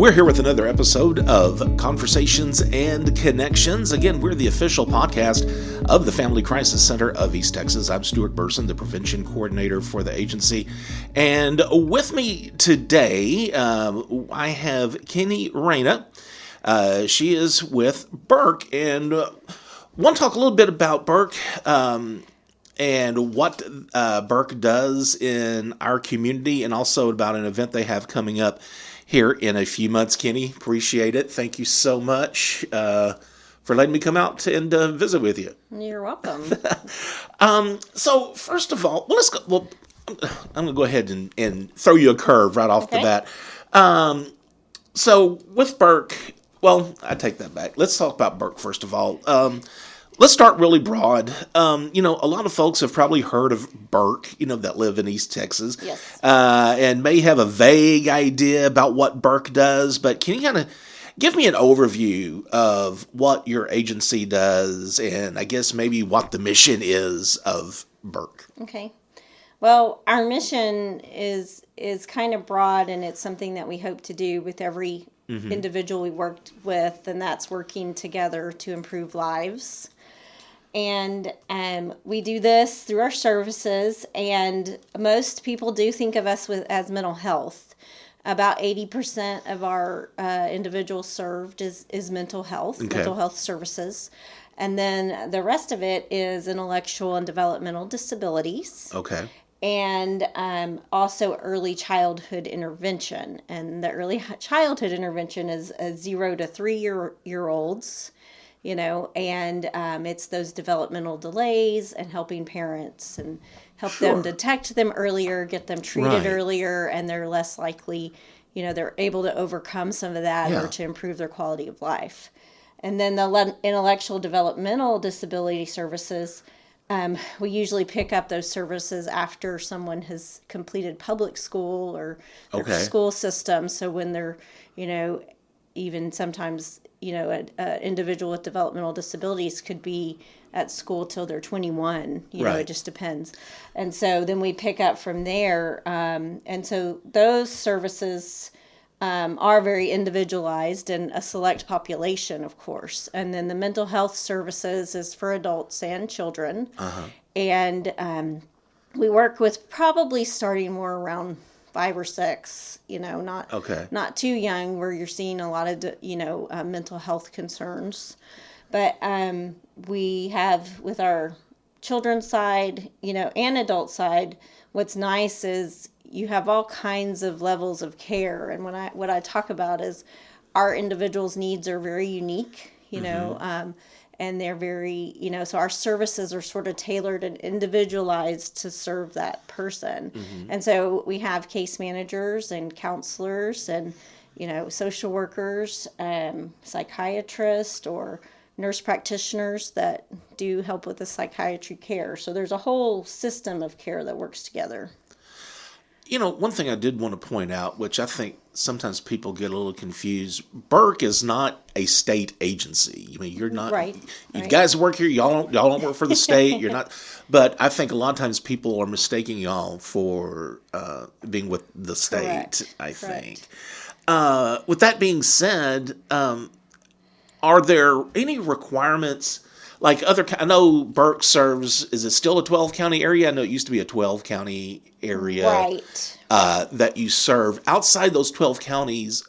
We're here with another episode of Conversations and Connections. Again, we're the official podcast of the Family Crisis Center of East Texas. I'm Stuart, the prevention coordinator for the agency. And with me today, I have Kinnie Reina. She is with Burke, and want to talk a little bit about Burke and what Burke does in our community, and also about an event they have coming up here in a few months. Kinnie, appreciate it. Thank you so much for letting me come out and visit with you. You're welcome. So first of all, let's go. Well, I'm going to go ahead and throw you a curve right off the bat. So with Burke, well, I take that back. Let's talk about Burke first of all. Let's start really broad. A lot of folks have probably heard of Burke, that live in East Texas. Yes. And may have a vague idea about what Burke does, but can you kind of give me an overview of what your agency does, and I guess maybe what the mission is of Burke? Okay. Well, our mission is kind of broad, and it's something that we hope to do with every individual we worked with, and that's working together to improve lives. And we do this through our services, and most people do think of us as mental health. About 80% of our individuals served is mental health, mental health services. And then the rest of it is intellectual and developmental disabilities. Okay. And also early childhood intervention. And the early childhood intervention is 0 to 3-year-olds. And it's those developmental delays and helping parents and help them detect them earlier, get them treated earlier, and they're less likely, they're able to overcome some of that or to improve their quality of life. And then the intellectual developmental disability services, we usually pick up those services after someone has completed public school or their school system. So when they're, even sometimes, an individual with developmental disabilities could be at school till they're 21. It just depends. And so then we pick up from there. And so those services are very individualized and a select population, of course. And then the mental health services is for adults and children. And we work with probably starting more around 5 or 6, not too young, where you're seeing a lot of, mental health concerns. But we have, with our children's side, and adult side, what's nice is you have all kinds of levels of care. And what I talk about is our individuals' needs are very unique, and they're very, so our services are sort of tailored and individualized to serve that person. And so we have case managers and counselors and, social workers, psychiatrists or nurse practitioners that do help with the psychiatry care. So there's a whole system of care that works together. One thing I did want to point out, which I think sometimes people get a little confused, Burke is not a state agency. You're not. You guys work here. Y'all don't work for the state. You're not. But I think a lot of times people are mistaking y'all for being with the state. Correct. I think. With that being said, are there any requirements? Like I know Burke serves, is it still a 12-county area? I know it used to be a 12-county area that you serve. Outside those 12 counties,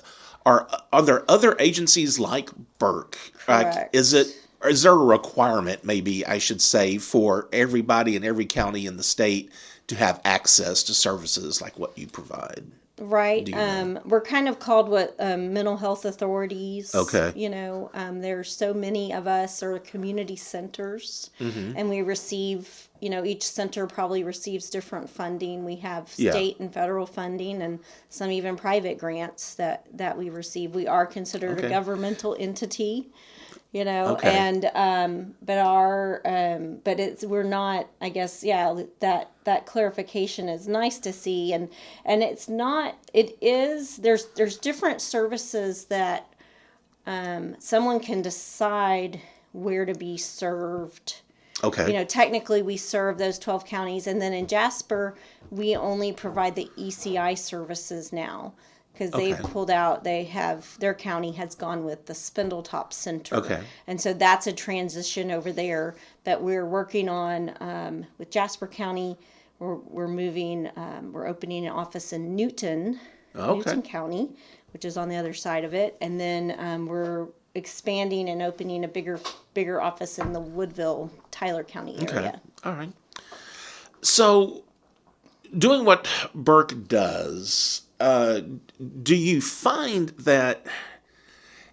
are there other agencies like Burke? Correct. Is there a requirement, maybe I should say, for everybody in every county in the state to have access to services like what you provide? Right. We're kind of called mental health authorities. Okay. There's so many of us are community centers, and we receive, each center probably receives different funding. We have state and federal funding, and some even private grants that we receive. We are considered a governmental entity. And we're not, I guess, that clarification is nice to see. And it's not, it is, there's different services that someone can decide where to be served. Okay. Technically we serve those 12 counties, and then in Jasper, we only provide the ECI services now. because they've pulled out, their county has gone with the Spindletop Center. Okay. And so that's a transition over there that we're working on with Jasper County. We're moving, we're opening an office in Newton County, which is on the other side of it. And then we're expanding and opening a bigger office in the Woodville, Tyler County area. Okay. All right. So, doing what Burke does, do you find that,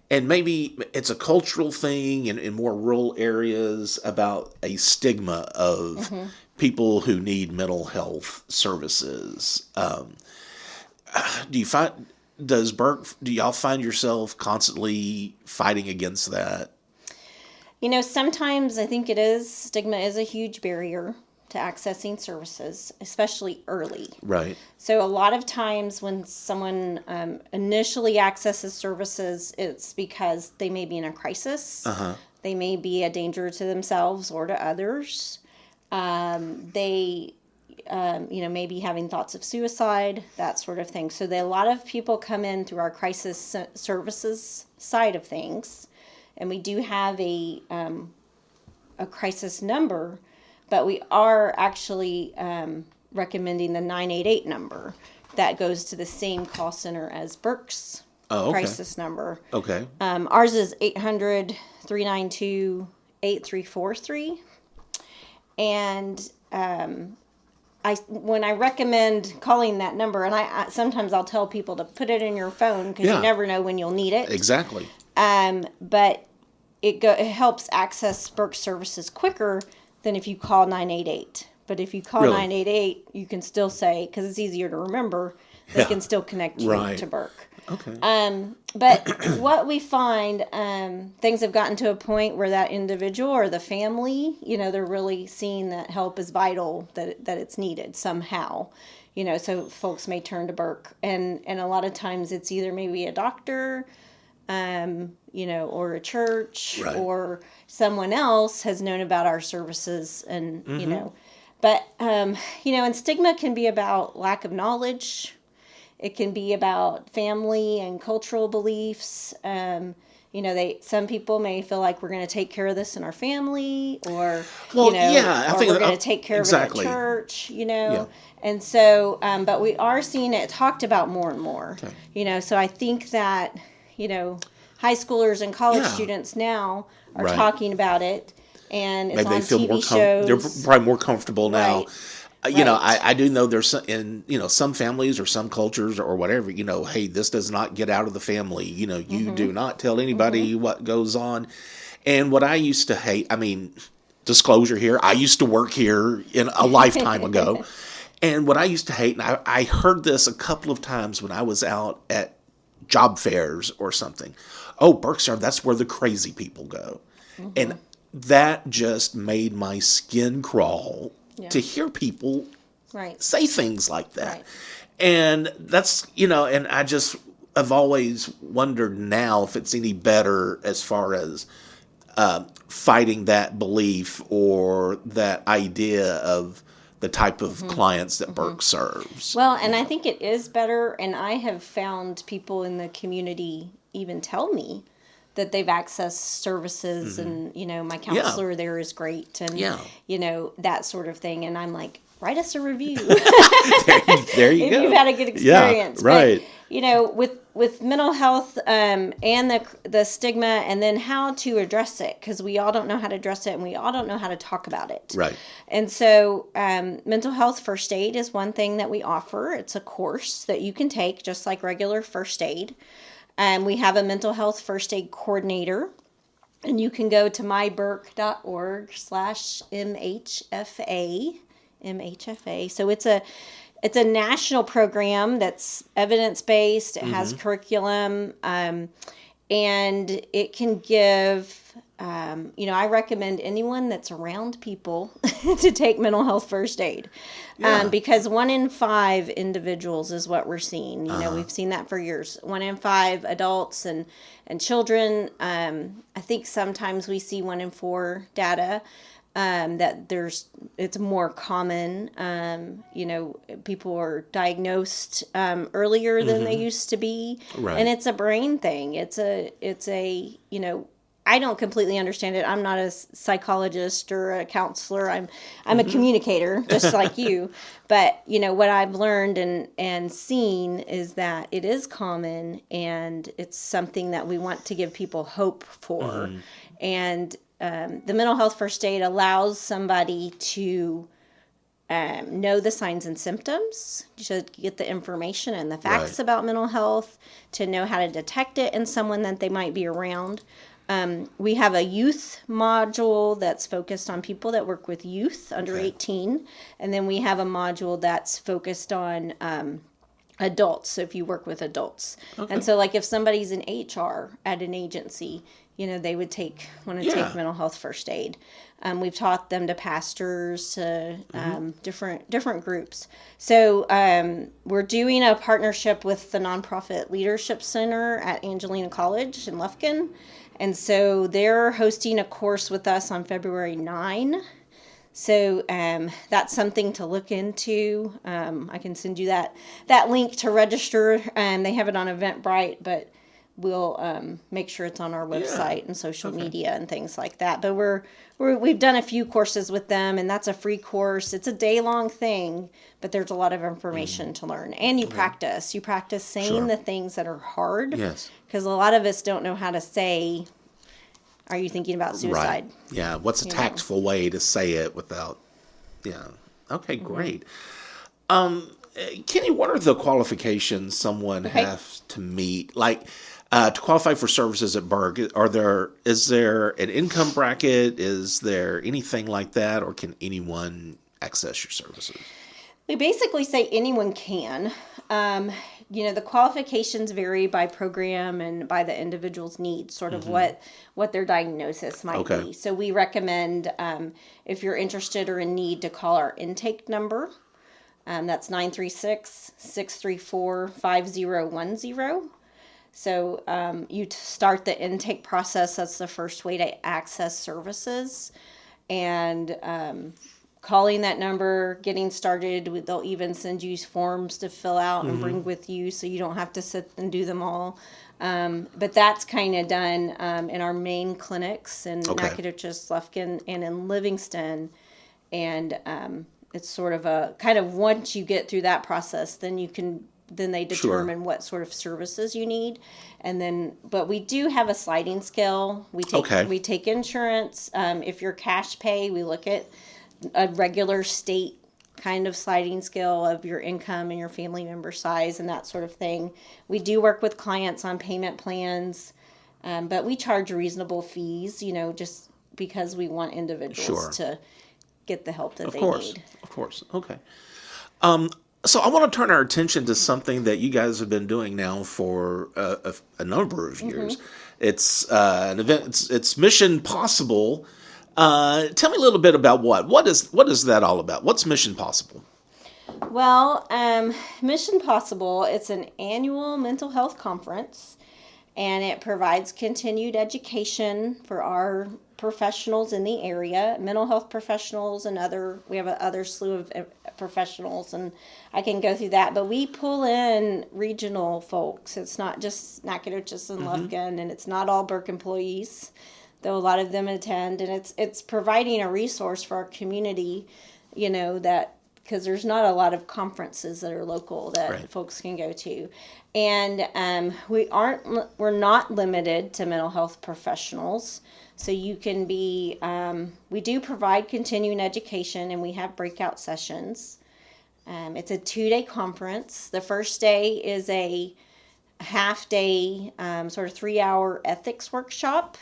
and maybe it's a cultural thing in more rural areas, about a stigma of people who need mental health services? Do y'all find yourself constantly fighting against that? Sometimes I think stigma is a huge barrier to accessing services, especially early. Right. So a lot of times when someone initially accesses services, it's because they may be in a crisis. They may be a danger to themselves or to others. They maybe having thoughts of suicide, that sort of thing. So a lot of people come in through our crisis services side of things, and we do have a crisis number, but we are actually recommending the 988 number that goes to the same call center as Burke's crisis number. Okay. Ours is 800-392-8343, and when I recommend calling that number, and I sometimes I'll tell people to put it in your phone because you never know when you'll need it. Exactly. But it helps access Burke services quicker than if you call 988. But if you call 988, you can still say, because it's easier to remember, they can still connect you to Burke. Okay. But what we find, things have gotten to a point where that individual or the family, they're really seeing that help is vital, that it's needed somehow. So folks may turn to Burke. And a lot of times it's either maybe a doctor, or a church, or someone else has known about our services, and, But, and stigma can be about lack of knowledge. It can be about family and cultural beliefs. Some people may feel like we're going to take care of this in our family, or we're going to take care of it at church. And so, but we are seeing it talked about more and more. Okay. So I think that high schoolers and college students now are talking about it, and it's maybe on TV shows. They're probably more comfortable now. I do know there's some families or some cultures or whatever, hey, this does not get out of the family. You do not tell anybody what goes on. And what I used to hate, disclosure here, I used to work here in a lifetime ago. And what I used to hate, and I heard this a couple of times when I was out at job fairs or something. Oh, Berkshire, that's where the crazy people go. And that just made my skin crawl to hear people say things like that. Right. And that's, and I've always wondered now if it's any better as far as fighting that belief or that idea of the type of clients that Burke serves. Well, and I think it is better, and I have found people in the community even tell me that they've accessed services, and, my counselor there is great, and, that sort of thing. And I'm like, write us a review. there you go. If you've had a good experience. Yeah, right. But, with mental health and the stigma, and then how to address it, because we all don't know how to address it, and we all don't know how to talk about it. Right. And so mental health first aid is one thing that we offer. It's a course that you can take just like regular first aid. We have a mental health first aid coordinator, and you can go to myburke.org/MHFA. So it's a national program that's evidence-based. It has curriculum, and it can give, I recommend anyone that's around people to take mental health first aid, because 1 in 5 individuals is what we're seeing. We've seen that for years. 1 in 5 adults and children. I think sometimes we see 1 in 4 data. that it's more common. People are diagnosed earlier than they used to be, Right. and it's a brain thing. It's a I don't completely understand it. I'm not a psychologist or a counselor. I'm a communicator, just like you. But what I've learned and seen is that it is common, and it's something that we want to give people hope for. And the mental health first aid allows somebody to know the signs and symptoms, to get the information and the facts about mental health, to know how to detect it in someone that they might be around. We have a youth module that's focused on people that work with youth under 18. And then we have a module that's focused on adults. So if you work with adults. And so like if somebody's in HR at an agency, they would take mental health first aid. We've taught them to pastors, to different groups. So we're doing a partnership with the Nonprofit Leadership Center at Angelina College in Lufkin. And so they're hosting a course with us on February 9. So that's something to look into. I can send you that link to register. They have it on Eventbrite, but we'll make sure it's on our website and social media and things like that. But we've done a few courses with them, and that's a free course. It's a day-long thing, but there's a lot of information to learn. And you practice. You practice saying the things that are hard. Yes. Because a lot of us don't know how to say, are you thinking about suicide? Right. Yeah. What's a tactful way to say it without, Okay, great. Kinnie, what are the qualifications someone has to meet? Like, to qualify for services at Burke, is there an income bracket? Is there anything like that? Or can anyone access your services? We basically say anyone can. The qualifications vary by program and by the individual's needs, sort of what their diagnosis might be. So we recommend, if you're interested or in need, to call our intake number. That's 936-634-5010. So you start the intake process. That's the first way to access services. And calling that number, getting started, they'll even send you forms to fill out and bring with you, so you don't have to sit and do them all. But that's kind of done in our main clinics in Nacogdoches, Lufkin, and in Livingston. And it's sort of a kind of, once you get through that process, then they determine what sort of services you need. And then, but we do have a sliding scale. We take insurance. If you're cash pay, we look at a regular state kind of sliding scale of your income and your family member size and that sort of thing. We do work with clients on payment plans, but we charge reasonable fees, just because we want individuals to get the help that they need. Of course. Okay. So I want to turn our attention to something that you guys have been doing now for a number of years. It's an event. It's Mission Possible. Tell me a little bit about what is that all about? What's Mission Possible? Well, Mission Possible, it's an annual mental health conference, and it provides continued education for our professionals in the area, mental health professionals and we have other slew of professionals, and I can go through that. But we pull in regional folks. It's not just Nacogdoches and Lufkin, and it's not all Burke employees, though a lot of them attend. And it's providing a resource for our community, that because there's not a lot of conferences that are local that folks can go to. And we're not limited to mental health professionals. So you can be, we do provide continuing education, and we have breakout sessions. It's a 2-day conference. The first day is a half-day, sort of 3-hour ethics workshop.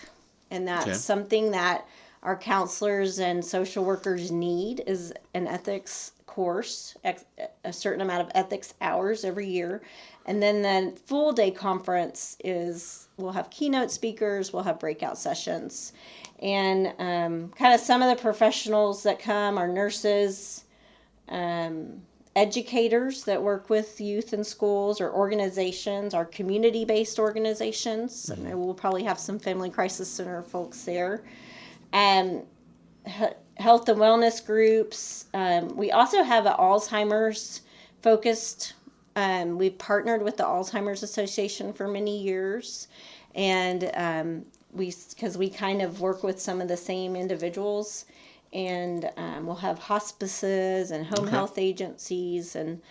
And that's something that our counselors and social workers need, is an ethics course, a certain amount of ethics hours every year. And then the full day conference we'll have keynote speakers, we'll have breakout sessions. And kind of some of the professionals that come are nurses, educators that work with youth in schools or organizations, our community-based organizations. And we'll probably have some family crisis center folks there. health and wellness groups. We also have an Alzheimer's focused. We've partnered with the Alzheimer's Association for many years, and because we kind of work with some of the same individuals, and we'll have hospices and home health agencies, and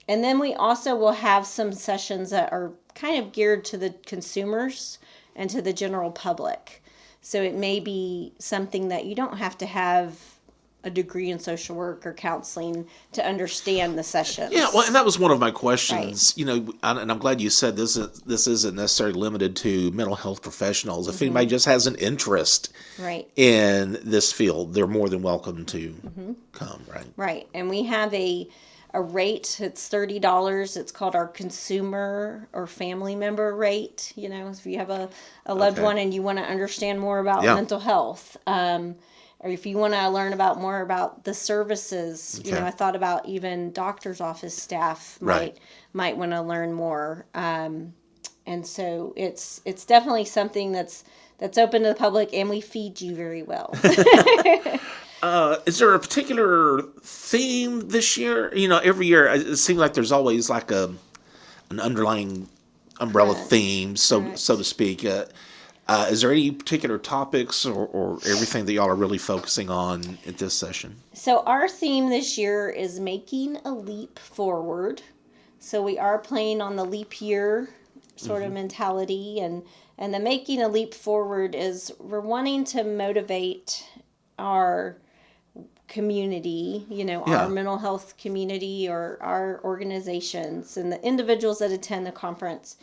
then we also will have some sessions that are kind of geared to the consumers and to the general public. So it may be something that you don't have to have a degree in social work or counseling to understand the sessions. Yeah, well, and that was one of my questions. Right. And I'm glad you said this isn't necessarily limited to mental health professionals. If anybody just has an interest in this field, they're more than welcome to come, right? Right, and we have a rate. It's $30. It's called our consumer or family member rate. If you have a loved one and you want to understand more about mental health, or if you want to learn more about the services, I thought about even doctor's office staff might want to learn more. And so it's definitely something that's open to the public, and we feed you very well. Is there a particular theme this year? Every year it seems like there's always like an underlying umbrella theme, so to speak. Is there any particular topics or everything that y'all are really focusing on at this session? So our theme this year is making a leap forward. So we are playing on the leap year sort of mentality, and the making a leap forward is we're wanting to motivate our community, our mental health community or our organizations and the individuals that attend the conference,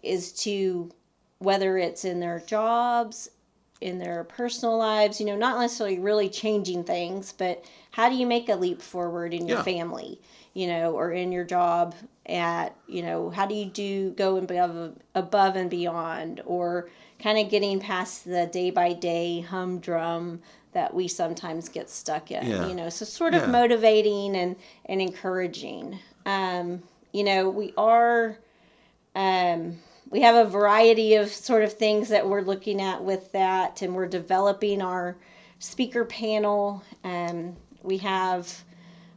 is to, whether it's in their jobs, in their personal lives, not necessarily really changing things, but how do you make a leap forward in your family, or in your job how do you go above and beyond, or kind of getting past the day-by-day humdrum that we sometimes get stuck in, so sort of motivating and encouraging. We have a variety of sort of things that we're looking at with that, and we're developing our speaker panel.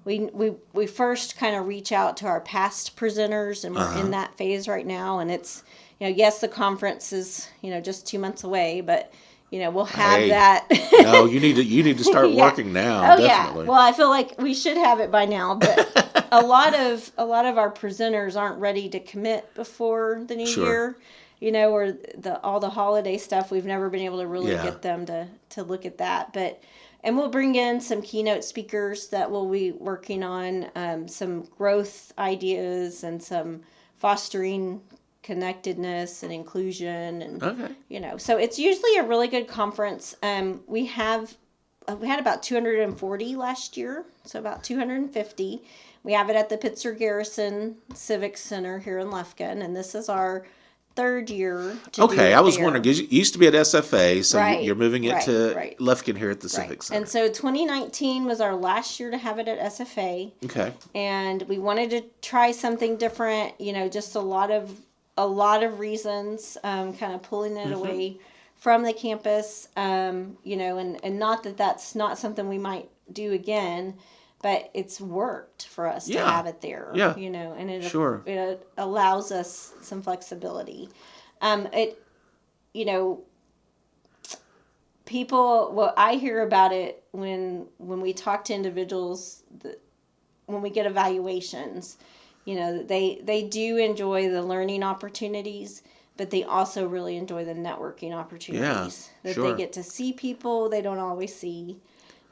We first kind of reach out to our past presenters, and we're in that phase right now. And it's, yes, the conference is, just 2 months away, but we'll have that. No, you need to start working now. Oh, definitely. Yeah. Well, I feel like we should have it by now, but a lot of our presenters aren't ready to commit before the new year. Or all the holiday stuff. We've never been able to really get them to look at that. And we'll bring in some keynote speakers that will be working on some growth ideas and some fostering connectedness and inclusion, and so it's usually a really good conference. We had about 240 last year, so about 250. We have it at the Pitzer Garrison Civic Center here in Lufkin, and this is our third year to do it I was there. wondering, because you used to be at SFA, so you're moving it to Lufkin here at the Civic Center. And so 2019 was our last year to have it at SFA. Okay. And we wanted to try something different, just a lot of reasons, kind of pulling it away from the campus, and not that that's not something we might do again, but it's worked for us to have it there, and it allows us some flexibility. People, well, I hear about it when we talk to individuals, when we get evaluations, they do enjoy the learning opportunities, but they also really enjoy the networking opportunities that they get to see people they don't always see.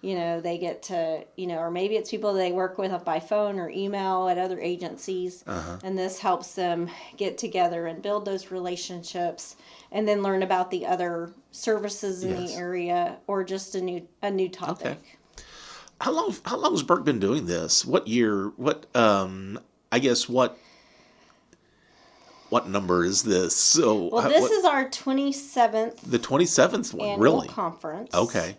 They get to, or maybe it's people they work with by phone or email at other agencies. And this helps them get together and build those relationships, and then learn about the other services in the area, or just a new topic. Okay. How long has Burke been doing this? What year? What number is this? So, this is our 27th. The 27th one, annual really? Conference. Okay.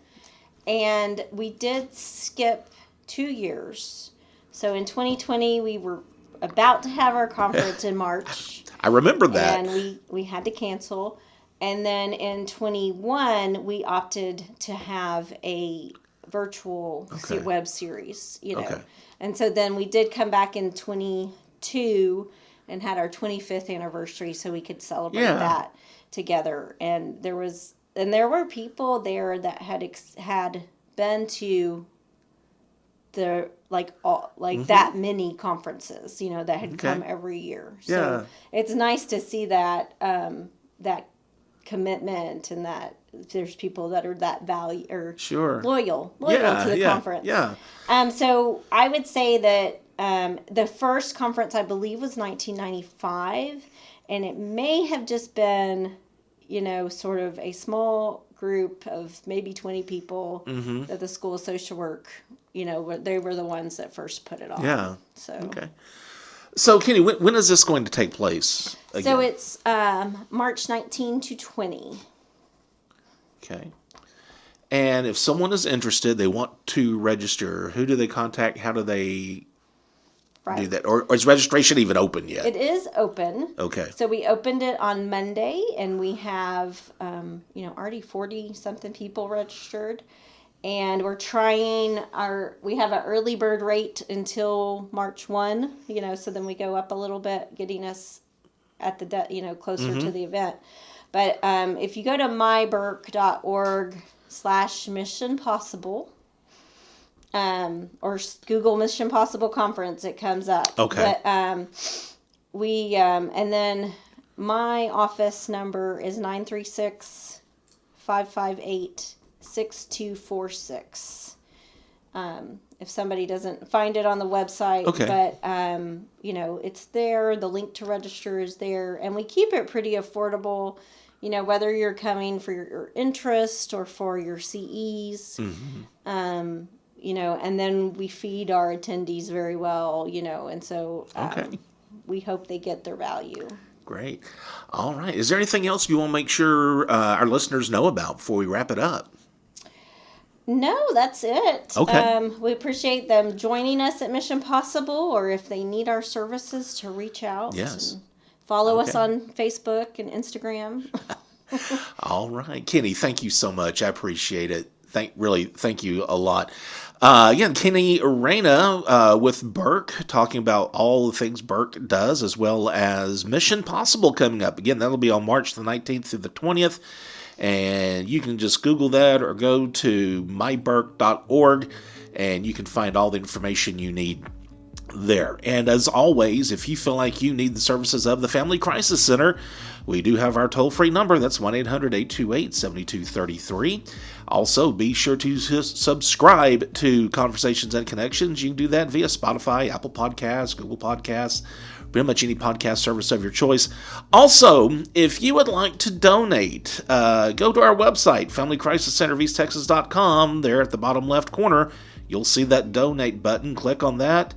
And we did skip 2 years. So in 2020, we were about to have our conference in March. I remember that. And we had to cancel. And then in 21, we opted to have a virtual web series, Okay. And so then we did come back in 22 and had our 25th anniversary so we could celebrate that together. And there were people there that had been to the that many conferences, that had come every year. So it's nice to see that that commitment, and that there's people that are that value or loyal to the conference. Yeah. So I would say that the first conference, I believe, was 1995, and it may have just been, sort of a small group of maybe 20 people that the School of Social Work, they were the ones that first put it on. Yeah. So, Kinnie, when is this going to take place again? So it's March 19 to 20. Okay. And if someone is interested, they want to register, who do they contact? How do they do that? Or is registration even open yet? It is open. Okay. So we opened it on Monday, and we have, already 40-something people registered. And we're trying we have an early bird rate until March 1, so then we go up a little bit, getting us at the, closer to the event. But if you go to myburke.org/Mission Possible, or Google Mission Possible Conference, it comes up. Okay. But and then my office number is 936-558-6246. If somebody doesn't find it on the website, but it's there. The link to register is there, and we keep it pretty affordable. Whether you're coming for your interest or for your CEs, and then we feed our attendees very well, and so we hope they get their value. Great. All right. Is there anything else you want to make sure our listeners know about before we wrap it up? No, that's it. Okay. We appreciate them joining us at Mission Possible, or if they need our services, to reach out. Yes. And follow us on Facebook and Instagram. All right. Kinnie, thank you so much. I appreciate it. Thank you a lot. Again, Kinnie Reina with Burke, talking about all the things Burke does, as well as Mission Possible coming up. Again, that'll be on March the 19th through the 20th. And you can just Google that or go to myburke.org, and you can find all the information you need there. And as always, if you feel like you need the services of the Family Crisis Center, we do have our toll-free number. That's 1-800-828-7233. Also, be sure to subscribe to Conversations and Connections. You can do that via Spotify, Apple Podcasts, Google Podcasts, pretty much any podcast service of your choice. Also, if you would like to donate, go to our website, FamilyCrisisCenterOfEastTexas.com. There at the bottom left corner, you'll see that donate button. Click on that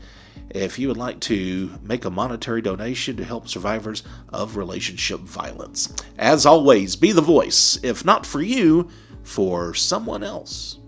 if you would like to make a monetary donation to help survivors of relationship violence. As always, be the voice, if not for you, for someone else.